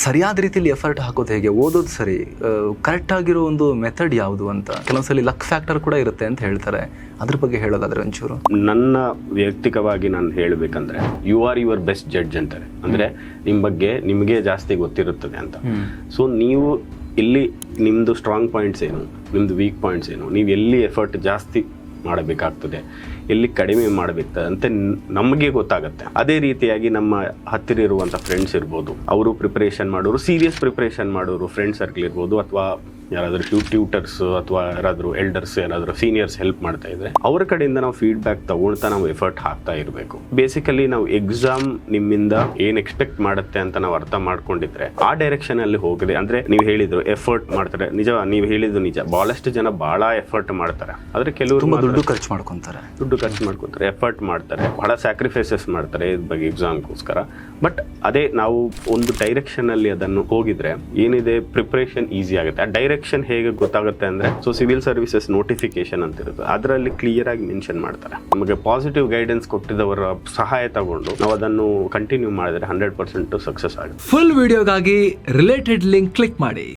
ಸರಿಯಾದ ರೀತಿಯಲ್ಲಿ ಎಫರ್ಟ್ ಹಾಕೋದು ಹೇಗೆ, ಓದೋದು ಸರಿ, ಕರೆಕ್ಟ್ ಆಗಿರೋ ಒಂದು ಮೆಥಡ್ ಯಾವುದು ಅಂತ. ಕೆಲವೊಂದ್ಸಲಿ ಲಕ್ ಫ್ಯಾಕ್ಟರ್ ಕೂಡ ಇರುತ್ತೆ ಅಂತ ಹೇಳ್ತಾರೆ, ಅದ್ರ ಬಗ್ಗೆ ಹೇಳೋದಾದ್ರೆ ಒಂಚೂರು. ನನ್ನ ವೈಯಕ್ತಿಕವಾಗಿ ನಾನು ಹೇಳಬೇಕಂದ್ರೆ you are your best judge ಅಂತಾರೆ. ಅಂದ್ರೆ ನಿಮ್ಮ ಬಗ್ಗೆ ನಿಮಗೆ ಜಾಸ್ತಿ ಗೊತ್ತಿರುತ್ತದೆ ಅಂತ. ಸೊ ನೀವು ಇಲ್ಲಿ ನಿಮ್ಮದು ಸ್ಟ್ರಾಂಗ್ ಪಾಯಿಂಟ್ಸ್ ಏನು, ನಿಮ್ಮದು ವೀಕ್ ಪಾಯಿಂಟ್ಸ್ ಏನು, ನೀವು ಎಲ್ಲಿ ಎಫರ್ಟ್ ಜಾಸ್ತಿ ಮಾಡಬೇಕಾಗ್ತದೆ, ಎಲ್ಲಿ ಕಡಿಮೆ ಮಾಡಬೇಕು ಅಂತ ನಮಗೆ ಗೊತ್ತಾಗುತ್ತೆ. ಅದೇ ರೀತಿಯಾಗಿ ನಮ್ಮ ಹತ್ತಿರ ಇರುವಂಥ ಫ್ರೆಂಡ್ಸ್ ಇರ್ಬೋದು, ಅವರು ಪ್ರಿಪ್ರೇಷನ್ ಮಾಡೋರು, ಸೀರಿಯಸ್ ಪ್ರಿಪ್ರೇಷನ್ ಮಾಡೋರು ಫ್ರೆಂಡ್ ಸರ್ಕಲ್ ಇರ್ಬೋದು, ಅಥವಾ ಯಾರಾದರೂ ಟ್ಯೂಟರ್ಸ್ ಅಥವಾ ಯಾರಾದರೂ ಎಲ್ಡರ್ಸ್ ಯಾರಾದರೂ ಸೀನಿಯರ್ಸ್ ಹೆಲ್ಪ್ ಮಾಡ್ತಾ ಇದ್ರೆ ಅವ್ರ ಕಡೆಯಿಂದ ನಾವು ಫೀಡ್ಬ್ಯಾಕ್ ತಗೊಳ್ತಾ ನಾವು ಎಫರ್ಟ್ ಹಾಕ್ತಾ ಇರಬೇಕು. ಬೇಸಿಕಲಿ ನಾವು ಎಕ್ಸಾಮ್ ನಿಮ್ಮಿಂದ ಏನ್ ಎಕ್ಸ್ಪೆಕ್ಟ್ ಮಾಡುತ್ತೆ ಅಂತ ನಾವು ಅರ್ಥ ಮಾಡ್ಕೊಂಡಿದ್ರೆ ಆ ಡೈರೆಕ್ಷನ್ ಅಲ್ಲಿ ಹೋಗದೆ, ಅಂದ್ರೆ ನೀವು ಹೇಳಿದ್ರು ಎಫರ್ಟ್ ಮಾಡ್ತಾರೆ, ನಿಜ, ನೀವು ಹೇಳಿದ್ದು ನಿಜ. ಬಹಳಷ್ಟು ಜನ ಬಹಳ ಎಫರ್ಟ್ ಮಾಡ್ತಾರೆ, ಆದ್ರೆ ಕೆಲವರು ದುಡ್ಡು ಖರ್ಚು ಮಾಡ್ಕೊಂತಾರೆ, ಎಫರ್ಟ್ ಮಾಡ್ತಾರೆ, ಬಹಳ ಸ್ಯಾಕ್ರಿಫೈಸಸ್ ಮಾಡ್ತಾರೆ ಇದ್ರ ಬಗ್ಗೆ ಎಕ್ಸಾಮ್ಗೋಸ್ಕರ. ಬಟ್ ಅದೇ ನಾವು ಒಂದು ಡೈರೆಕ್ಷನ್ ಅಲ್ಲಿ ಅದನ್ನು ಹೋಗಿದ್ರೆ ಏನಿದೆ ಪ್ರಿಪರೇಷನ್ ಈಸಿ ಆಗುತ್ತೆ. ಆ ಡೈರೆಕ್ಷನ್ ಹೇಗೆ ಗೊತ್ತಾಗುತ್ತೆ ಅಂದ್ರೆ, ಸೊ ಸಿವಿಲ್ ಸರ್ವಿಸಸ್ ನೋಟಿಫಿಕೇಶನ್ ಅಂತ ಇರುತ್ತೆ, ಅದರಲ್ಲಿ ಕ್ಲಿಯರ್ ಆಗಿ ಮೆನ್ಷನ್ ಮಾಡ್ತಾರೆ. ನಮಗೆ ಪಾಸಿಟಿವ್ ಗೈಡೆನ್ಸ್ ಕೊಟ್ಟಿದ್ದವರ ಸಹಾಯ ತಗೊಂಡು ನಾವು ಅದನ್ನು ಕಂಟಿನ್ಯೂ ಮಾಡಿದ್ರೆ 100% ಸಕ್ಸಸ್ ಆಗುತ್ತೆ. ಫುಲ್ ವಿಡಿಯೋಗಾಗಿ ರಿಲೇಟೆಡ್ ಲಿಂಕ್ ಕ್ಲಿಕ್ ಮಾಡಿ.